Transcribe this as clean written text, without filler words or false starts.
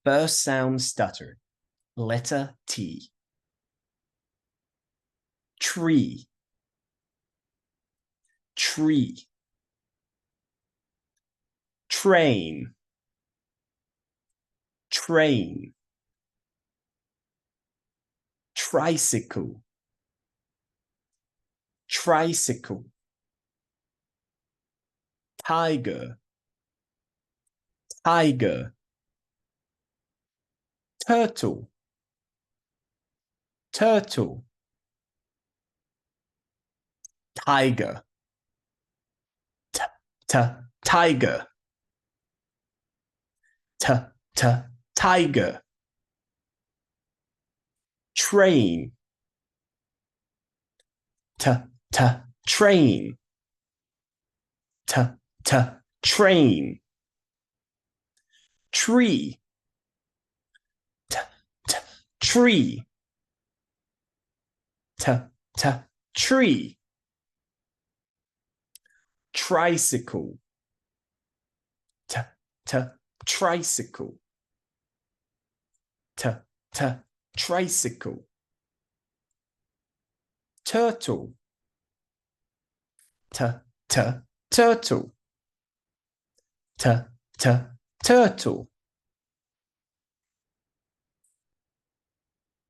First sound stutter. Letter T. Tree. Tree. Train. Train. Tricycle. Tricycle. Tiger. Tiger. Turtle. Turtle. Tiger. Tiger. Tiger. Train. Train. Train. Tree. Tree. Tree. Tricycle. Tricycle. Tricycle. Turtle. Turtle. Turtle.